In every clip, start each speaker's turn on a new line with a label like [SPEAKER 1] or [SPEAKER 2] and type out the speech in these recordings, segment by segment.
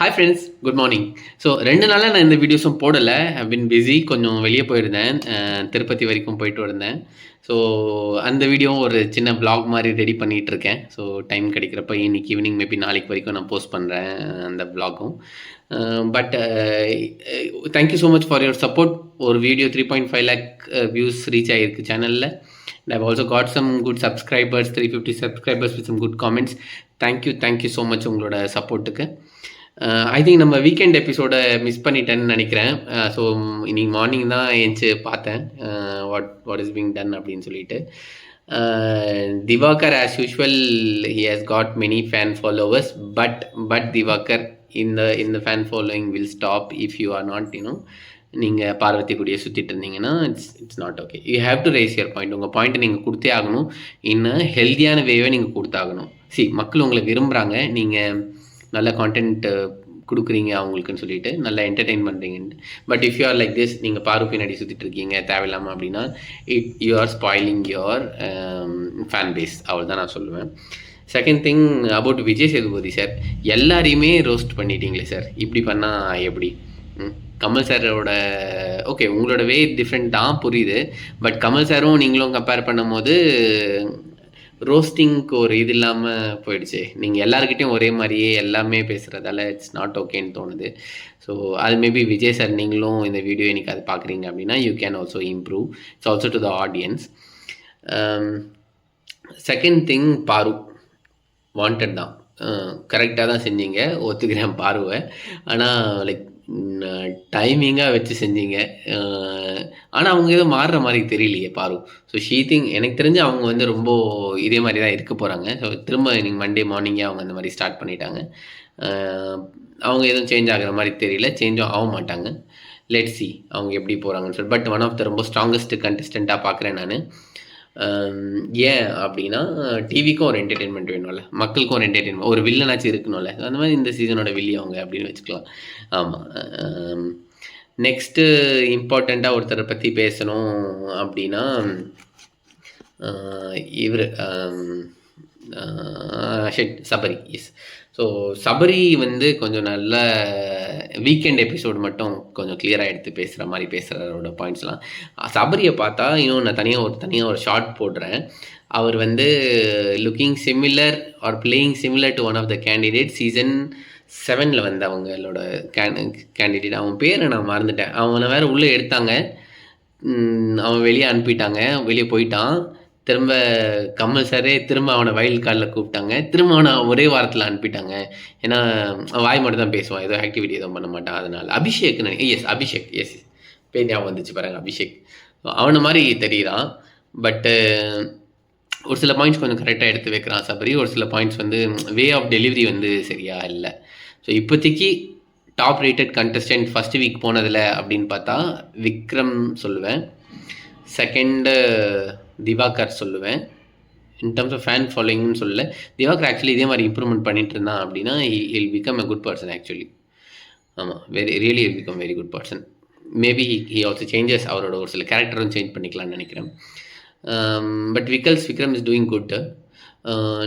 [SPEAKER 1] Hi friends, good morning. So 2 நாளா நான் இந்த வீடியோஸும் போடல. I've been busy. கொஞ்சம் வெளிய போயிருந்தேன். திருப்பதி வரைக்கும் போயிட்டு வந்தேன். ஸோ அந்த வீடியோவும் ஒரு சின்ன விளாக் மாரி ரெடி பண்ணிட்டுருக்கேன். ஸோ டைம் கிடைக்கிறப்ப இன்னைக்கு ஈவினிங் மேபி நாளைக்கு வரைக்கும் நான் போஸ்ட் பண்றேன் அந்த விளாகும். But thank you so much for your support. ஒரு வீடியோ 3.5 லேக் வியூஸ் ரீச் ஆயிருக்கு சேனல்ல. And I've also got some good subscribers, 350 subscribers with some good comments. Thank you so much உங்களோட சப்போர்ட்டுக்கு. ஐ திங்க் நம்ம வீக்கெண்ட் எபிசோட மிஸ் பண்ணிட்டேன்னு நினைக்கிறேன். So இன்னைக்கு மார்னிங் தான் ஏஞ்சி பார்த்தேன் வாட் இஸ் பீங் டன் அப்படின்னு சொல்லிட்டு. Divakar as usual he has got many fan followers, but Divakar இந்த fan following will stop if you are not நீங்கள் பார்வதி கூடிய சுற்றிட்டு இருந்தீங்கன்னா it's not okay. You have to raise your point. உங்கள் பாயிண்ட்டை நீங்கள் கொடுத்தே ஆகணும். இன்னும் ஹெல்த்தியான வேவே நீங்கள் கொடுத்தாகணும். மக்கள் உங்களை விரும்புகிறாங்க. நீங்கள் நல்ல கான்டென்ட் கொடுக்குறீங்க அவங்களுக்குன்னு சொல்லிட்டு நல்லா என்டர்டெயின் பண்ணுறீங்கன்ட்டு. But if you are like this, நீங்கள் பாரு பின்னாடி சுற்றிட்டு இருக்கீங்க தேவையில்லாமல் அப்படின்னா you are spoiling your fan base. அவள் தான் நான் சொல்லுவேன். Second thing about Vijay Sethupathi sir, எல்லாரையுமே ரோஸ்ட் பண்ணிட்டீங்களே சார். இப்படி பண்ணால் எப்படி? கமல் சாரோட ஓகே, உங்களோட வே டிஃப்ரெண்ட் தான், புரியுது. பட் கமல் சாரும் நீங்களும் கம்பேர் பண்ணும் போது ரோஸ்டிங்க்கு ஒரு இது இல்லாமல் போயிடுச்சு. நீங்கள் எல்லாருக்கிட்டையும் ஒரே மாதிரியே எல்லாமே பேசுகிறதால இட்ஸ் நாட் ஓகேன்னு தோணுது. ஸோ அது மேபி விஜய் சார் நீங்களும் இந்த வீடியோ இன்னைக்கு அது பார்க்குறீங்க அப்படின்னா you can also improve. It's also to the audience. Second thing, பாரு வாண்டட் தான், கரெக்டாக தான் செஞ்சீங்க, ஒத்துக்கிறேன் பாருவை. ஆனால் லைக் டைமிங்காக வச்சு செஞ்சீங்க. ஆனால் அவங்க எதுவும் மாறுற மாதிரி தெரியலையே பாரு. ஸோ திங்க் எனக்கு தெரிஞ்சு அவங்க வந்து ரொம்ப இதே மாதிரி தான் இருக்க போகிறாங்க. ஸோ திரும்ப நீங்கள் மண்டே மார்னிங்கே அவங்க அந்த மாதிரி ஸ்டார்ட் பண்ணிட்டாங்க. அவங்க எதுவும் சேஞ்ச் ஆகிற மாதிரி தெரியல, சேஞ்சும் ஆக மாட்டாங்க. லெட் சி அவங்க எப்படி போகிறாங்கன்னு சொல்லி. பட் ஒன் ஆஃப் த ரொம்ப ஸ்ட்ராங்கஸ்ட் கண்டஸ்டண்ட்டாக பார்க்குறேன் நான். ஏன் அப்படின்னா டிவிக்கும் ஒரு என்டர்டெயின்மெண்ட் வேணும்ல, மக்களுக்கும் ஒரு என்டர்டெயின்மெண்ட், ஒரு வில்லனாச்சும் இருக்கணும்ல. அந்த மாதிரி இந்த சீசனோட வில்லி அவங்க அப்படின்னு வச்சுக்கலாம். ஆமாம். நெக்ஸ்ட்டு இம்பார்ட்டண்ட்டாக ஒருத்தரை பற்றி பேசணும் அப்படின்னா இவர் சபரி. எஸ். ஸோ சபரி வந்து கொஞ்சம் நல்ல வீக்கெண்ட் எபிசோடு மட்டும் கொஞ்சம் கிளியராக எடுத்து பேசுகிற மாதிரி பேசுகிறவரோட பாயிண்ட்ஸ்லாம். சபரியை பார்த்தா இன்னும் நான் தனியாக ஒரு ஷார்ட் போடுறேன். அவர் வந்து looking similar or playing similar to one of the candidate season 7 வந்து அவங்களோட கேண்டிடேட். அவன் பேரை நான் மறந்துட்டேன். அவனை வேறு உள்ளே எடுத்தாங்க, அவன் வெளியே அனுப்பிட்டாங்க, வெளியே போயிட்டான். திரும்ப கமல் சாரே திரும்ப அவனை வைல்ட் கார்டில் கூப்பிட்டாங்க, திரும்ப அவனை ஒரே வாரத்தில் அனுப்பிட்டாங்க. ஏன்னா வாய் மட்டும் தான் பேசுவான், ஏதோ ஆக்டிவிட்டி எதுவும் பண்ண மாட்டான். அதனால் அபிஷேக்னு அபிஷேக், எஸ் பேர் ஞாபகம் வந்துச்சு பாருங்க, அபிஷேக். அவனை மாதிரி தெரியுறான். பட்டு ஒரு சில பாயிண்ட்ஸ் கொஞ்சம் கரெக்டாக எடுத்து வைக்கிறான் சபரி. ஒரு சில பாயிண்ட்ஸ் வந்து வே ஆஃப் டெலிவரி வந்து சரியா இல்லை. ஸோ இப்போதைக்கு top rated contestant first week போனதில் அப்படின்னு பார்த்தா விக்ரம் சொல்லுவேன். செகண்டு திவாகர் சொல்லுவேன். இன் டர்ம்ஸ் ஆஃப் ஃபேன் ஃபாலோயிங்னு சொல்ல, திவாகர் ஆக்சுவலி இதே மாதிரி இம்ப்ரூவ்மெண்ட் பண்ணிட்டு இருந்தான் அப்படின்னா he'll become a good person actually. ஆமாம், really he'll become very good person. Maybe he also changes, அவரோட ஒரு சில கேரக்டரும் சேஞ்ச் பண்ணிக்கலாம்னு நினைக்கிறேன். But Vikram is doing good.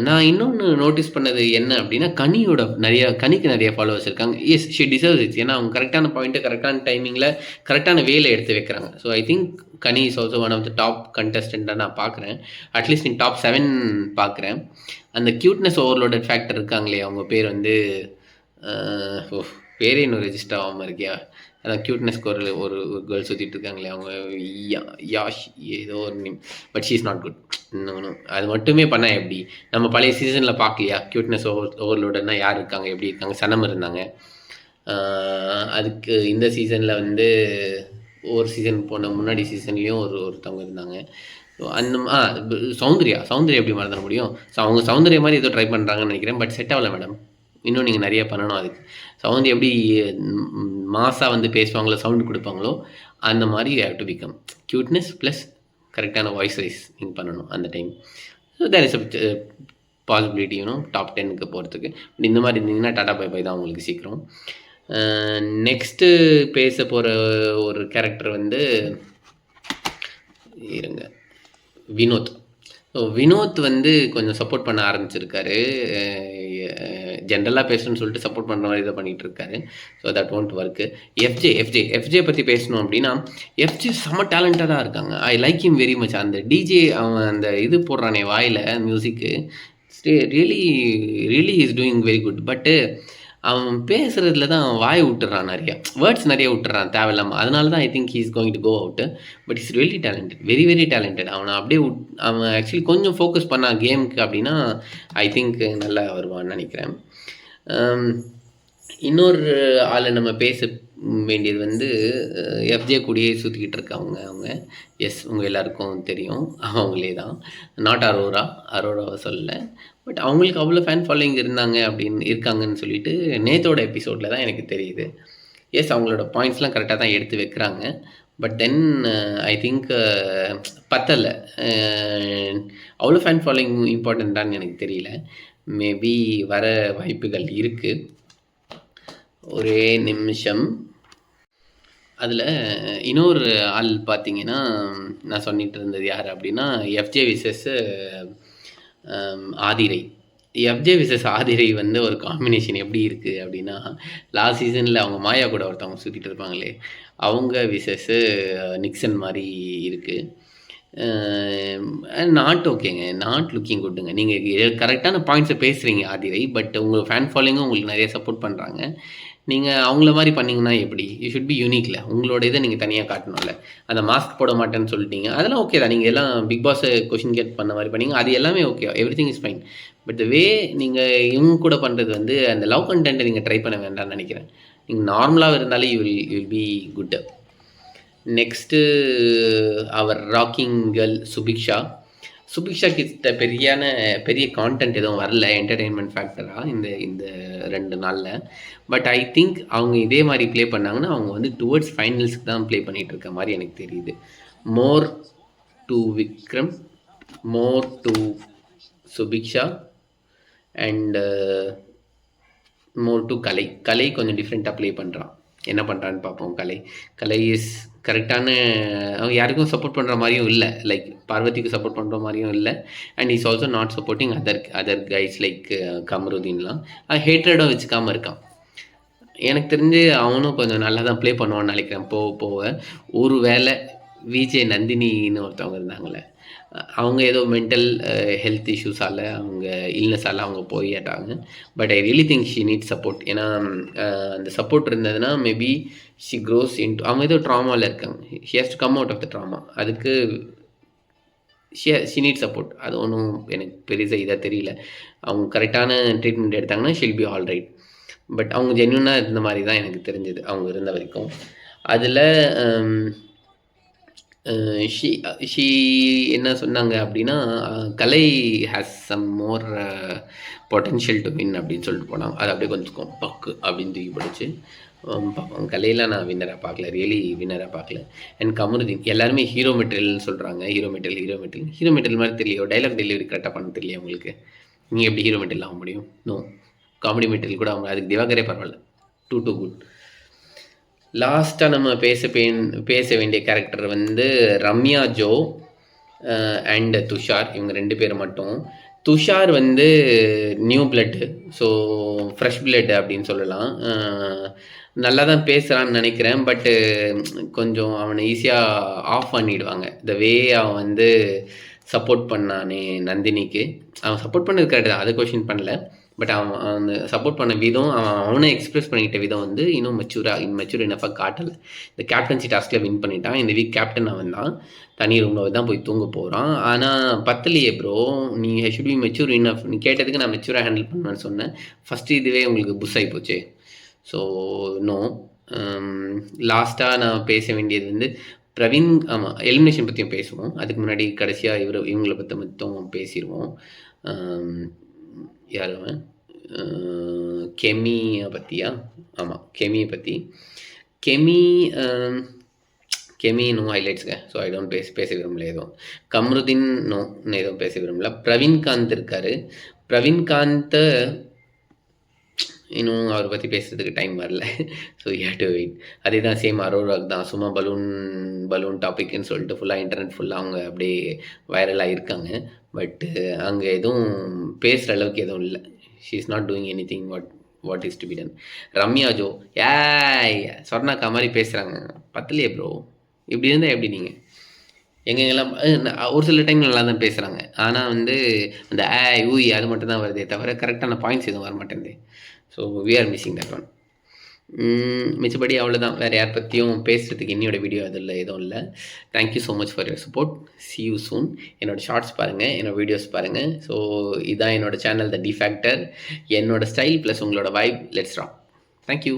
[SPEAKER 1] நான் இன்னொன்று நோட்டீஸ் பண்ணது என்ன அப்படின்னா கனிக்கு நிறைய ஃபாலோவர்ஸ் இருக்காங்க. Yes, she deserves it's. ஏன்னா அவங்க கரெக்டான பாயிண்ட்டு கரெக்டான டைமிங்கில் கரெக்டான வேலை எடுத்து வைக்கிறாங்க. So I think Kani is also one of the top கண்டஸ்டண்ட்டாக நான் பார்க்குறேன். அட்லீஸ்ட் இன் டாப் 7 பார்க்குறேன். அந்த க்யூட்னஸ் ஓவர்லோடட் ஃபேக்டர் இருக்காங்களே, அவங்க பேர் வந்து பேரே இன்னும் ரெஜிஸ்டர் ஆகாமல் இருக்கியா, அதான் க்யூட்னஸ்க்கு ஒரு கேர்ள் சுற்றிட்டு இருக்காங்களே, அவங்க யாஷ் ஏதோ ஒரு name. But she is not good. இன்னும் அது மட்டுமே பண்ணால் எப்படி? நம்ம பழைய சீசனில் பார்க்கலையா க்யூட்னஸ் ஓவர்லோடனா யார் இருக்காங்க, எப்படி இருக்காங்க? சனம் இருந்தாங்க. அதுக்கு இந்த சீசனில் வந்து ஒரு சீசன் போன முன்னாடி சீசன்லேயும் ஒருத்தவங்க இருந்தாங்க. அந்த சௌந்தர்யா எப்படி மறந்துட முடியும்? ஸோ அவங்க சௌந்தர்யா மாதிரி ஏதோ ட்ரை பண்ணுறாங்கன்னு நினைக்கிறேன். பட் செட் ஆகலை மேடம். இன்னும் நீங்கள் நிறைய பண்ணணும். அதுக்கு சவுண்ட் எப்படி மாசாக வந்து பேசுவாங்களோ, சவுண்டு கொடுப்பாங்களோ, அந்த மாதிரி you have to become cuteness plus கரெக்டான வாய்ஸ் வைஸ் நீங்கள் பண்ணணும் அந்த time. So there is a possibility top 10க்கு போகிறதுக்கு. இந்த மாதிரி இருந்தீங்கன்னா டாடா பை தான் உங்களுக்கு சீக்கிரம். நெக்ஸ்ட்டு பேச போகிற ஒரு கேரக்டர் வந்து இருங்க, வினோத். ஸோ வினோத் வந்து கொஞ்சம் சப்போர்ட் பண்ண ஆரம்பிச்சிருக்காரு. ஜென்ரலா பேசணும்னு சொல்லிட்டு சப்போர்ட் பண்ற மாரி ஏதோ பண்ணிட்டு இருக்காரு. So that won't work. FJ பத்தி பேசணும் அப்படின்னா, எஃப்ஜே செம்ம டேலண்டடா இருக்காங்க. I like him very much. அந்த டிஜே அவன் அந்த இது போடுறானே வாயில music, really really is doing very good. But அவன் பேசுறதுல தான் அவன் வாய் விட்டுறான் நெறைய. வேர்ட்ஸ் நெறைய விட்டுறான் தேவையில்லாம. அதனால தான் I think he is going to go out. But is really talented. Very very talented. அவன அப்படியே அவன் ஆக்சுவலி கொஞ்சம் ஃபோக்கஸ் பண்ணான் கேமுக்கு அப்படின்னா, ஐ திங்க் நல்லா வருவான்னு நெனைக்கிறேன். இன்னொரு ஆள நம்ம பேச வேண்டியது வந்து எஃப்ஜே கூடயே சுத்திக்கிட்டு இருக்கவங்க அவங்க. எஸ் உங்க எல்லாருக்கும் தெரியும். அவங்களே தான். நாட் அரோரா. அரோராவ சொல்லல. பட் அவங்களுக்கு அவ்வளோ ஃபேன் ஃபாலோயிங் இருக்காங்கன்னு சொல்லிட்டு நேத்தோட எபிசோட்ல தான் எனக்கு தெரியுது. எஸ் அவங்களோட பாயிண்ட்ஸ்லாம் கரெக்ட்டா தான் எடுத்து வைக்கிறாங்க. பட் தென் ஐ திங்க் பத்தல. அவ்வளோ ஃபேன் ஃபாலோயிங் இம்பார்ட்டன்ட்டான்னு எனக்கு தெரியல. மேபி வர வாய்ப்புகள் இருக்கு. ஒரே நிமிஷம். அதில் இன்னொரு ஆள் பார்த்தீங்கன்னா, நான் சொல்லிட்டு இருந்தது யார் அப்படின்னா, FJ versus Aadhirai. FJ versus Aadhirai வந்து ஒரு காம்பினேஷன் எப்படி இருக்குது அப்படின்னா, லாஸ்ட் சீசனில் அவங்க மாயா கூட ஒருத்தவங்க சுற்றிட்டு இருப்பாங்களே, அவங்க விசஸ் நிக்சன் மாதிரி இருக்குது. நாட் ஓகேங்க. நாட் லுக்கிங் குட்டுங்க. நீங்கள் கரெக்டான பாயிண்ட்ஸை பேசுகிறீங்க ஆதிரை. பட் உங்கள் ஃபேன் ஃபாலோயிங்கும் உங்களுக்கு நிறைய சப்போர்ட் பண்ணுறாங்க. நீங்கள் அவங்கள மாதிரி பண்ணீங்கன்னா எப்படி? யூ ஷுட் பி யூனிக்ல. உங்களோட இதை நீங்கள் தனியாக காட்டணும்ல. அந்த மாஸ்க் போட மாட்டேன்னு சொல்லிட்டீங்க. அதெல்லாம் ஓகே தான். நீங்கள் எல்லாம் பிக் பாஸை கொஷின் கேட் பண்ண மாதிரி பண்ணீங்க. அது எல்லாமே okay. Everything is fine. But the way நீங்கள் இவங்க கூட பண்ணுறது வந்து அந்த லவ் கண்டென்ட்டை நீங்கள் ட்ரை பண்ண வேண்டாம்னு நினைக்கிறேன். நீங்கள் நார்மலாக இருந்தாலே you will be good. Next அவர் ராக்கிங் கேர்ள் சுபிக்ஷா. சுபிக்ஷா கிட்ட பெரிய கான்டென்ட் எதுவும் வரல என்டர்டெயின்மெண்ட் ஃபேக்டராக இந்த 2 நாளில். பட் ஐ திங்க் அவங்க இதே மாதிரி ப்ளே பண்ணாங்கன்னா அவங்க வந்து டுவர்ட்ஸ் ஃபைனல்ஸ்க்கு தான் ப்ளே பண்ணிகிட்டு இருக்க மாதிரி எனக்கு தெரியுது. More to Vikram, more to Subiksha and more to Kalai கொஞ்சம் டிஃப்ரெண்ட்டாக ப்ளே பண்ணுறான். என்ன பண்ணுறான்னு பார்ப்போம். கலை இஸ் கரெக்டான, அவங்க யாருக்கும் சப்போர்ட் பண்ணுற மாதிரியும் இல்லை. லைக் பார்வதிக்கு சப்போர்ட் பண்ணுற மாதிரியும் இல்லை. And is also not supporting other guys like கமருதீன்லாம். ஹேட்ரடும் வச்சுக்காமல் இருக்கான். எனக்கு தெரிஞ்சு அவனும் கொஞ்சம் நல்லா தான் ப்ளே பண்ணுவான்னு நினைக்கிறேன் போக. ஒரு வேளை விஜே நந்தினின்னு ஒருத்தவங்க இருந்தாங்களே, அவங்க ஏதோ மென்டல் ஹெல்த் இஷ்யூஸால் அவங்க இல்னஸால் அவங்க போயிட்டாங்க. But I really think she need support. ஏன்னா அந்த சப்போர்ட் இருந்ததுன்னா மேபி ஷி க்ரோஸ் இன்டு, அவங்க ஏதோ ட்ராமாவில் இருக்காங்க. She has to come out of the drama. அதுக்கு ஷி நீட் சப்போர்ட். அது ஒன்றும் எனக்கு பெருசாக இதாக தெரியல. அவங்க கரெக்டான ட்ரீட்மெண்ட் எடுத்தாங்கன்னா she'll be all right. But அவங்க ஜென்யூனாக இருந்த மாதிரி தான் எனக்கு தெரிஞ்சது அவங்க இருந்த வரைக்கும். அதில் ஷி என்ன சொன்னாங்க அப்படின்னா, Kalai has some more potential to win அப்படின்னு சொல்லிட்டு போனாங்க. அது அப்படியே கொஞ்சம் பக்கு அப்படின்னு தூக்கி பிடிச்சி பார்ப்போம். கலையெல்லாம் நான் வின்னராக பார்க்கல, ரியலி வின்னராக பார்க்கல. அண்ட் கமருதீன் எல்லாருமே ஹீரோ மெட்டீரியல்னு சொல்கிறாங்க. ஹீரோ மெட்டீரியல் மாதிரி தெரியலையோ, டைலாக் டெலிவரி கரெக்டாக பண்ண தெரியல உங்களுக்கு. நீங்கள் எப்படி ஹீரோ மெட்டீரியல் ஆக முடியும்? நோ, காமெடி மெட்டீரியல் கூட அவங்க அதுக்கு திவாகரே பரவாயில்ல. Too good. லாஸ்ட்டாக நம்ம பேச வேண்டிய கேரக்டர் வந்து ரம்யா ஜோ அண்ட் துஷார். இவங்க 2 பேர் மட்டும். துஷார் வந்து new blood, so fresh blood அப்படின்னு சொல்லலாம். நல்லா தான் பேசுகிறான்னு நினைக்கிறேன். பட்டு கொஞ்சம் அவனை ஈஸியாக ஆஃப் பண்ணிடுவாங்க. த வே அவன் வந்து சப்போர்ட் பண்ணானே நந்தினிக்கு, அவன் சப்போர்ட் பண்ணது கரெக்டு தான், அதை கொஷின் பண்ணல. பட் அவன் சப்போர்ட் பண்ண விதம், அவனை எக்ஸ்பிரஸ் பண்ணிக்கிட்ட விதம் வந்து இன்னும் மெச்சூர் இனஃபாக காட்டலை. இந்த கேப்டன்சி டாஸ்கில் வின் பண்ணிட்டான். இந்த வீக் கேப்டன் அவன் தான். தனி ரூமில் தான் போய் தூங்க போகிறான். ஆனால் பத்தலையே ப்ரோ, நீ ஷுட் பி மெச்சூர் இனஃப். நீ கேட்டதுக்கு நான் மெச்சூராக ஹேண்டில் பண்ணுவேன்னு சொன்னேன். ஃபஸ்ட்டு இதுவே உங்களுக்கு புஷ் ஆகி போச்சு. So no. லாஸ்ட்டாக நான் பேச வேண்டியது வந்து பிரவீன். ஆமாம், எலிமினேஷன் பற்றியும் பேசுவோம். அதுக்கு முன்னாடி கடைசியாக இவங்களை பற்றி மட்டும் பேசிடுவோம். யார் அவன்? கெமியை பற்றியா? ஆமாம், கெமியை பற்றி. கெமி நோ ஹைலைட்ஸுங்க. ஸோ ஐ டோன்ட் பேச விரும்பல எதுவும். கம்ருதீன் நோ, எதுவும் பேச விரும்பல. பிரவீன்காந்த் இருக்கார். பிரவீன்காந்தை இன்னும் அவரை பற்றி பேசுகிறதுக்கு டைம் வரல. So you have to wait. அதே தான் சேம் அரோராக் தான். சும்மா பலூன் டாபிக்னு சொல்லிட்டு ஃபுல்லாக இன்டர்நெட் ஃபுல்லாக அவங்க அப்படியே வைரலாக இருக்காங்க. பட்டு அங்கே எதுவும் பேசுகிற அளவுக்கு எதுவும் இல்லை. She is not doing anything what is to be done. Ramya Joe ஏய் சொர்ணாக்கா மாதிரி பேசுகிறாங்க. பத்தலையே ப்ரோ. இப்படி இருந்தால் எப்படி நீங்கள் எங்கெங்கெல்லாம் ஒரு சில டைம் நல்லா தான் பேசுகிறாங்க. ஆனால் வந்து அந்த ஏய் ஊய் அது மட்டும் தான் வருதே தவிர கரெக்டான பாயிண்ட்ஸ் எதுவும் வர மாட்டேங்குது. So we are missing that one. மிச்சபடி அவ்வளோதான். வேறு யார் பற்றியும் பேசுகிறதுக்கு இன்னியோட வீடியோ அதில் எதுவும் இல்லை. Thank you so much for your support. C you soon. என்னோடய ஷார்ட்ஸ் பாருங்கள், என்னோடய வீடியோஸ் பாருங்கள். ஸோ இதான் என்னோடய சேனல் த டி ஃபேக்டர். என்னோடய ஸ்டைல் ப்ளஸ் உங்களோட வைப். Let's rock. தேங்க்யூ.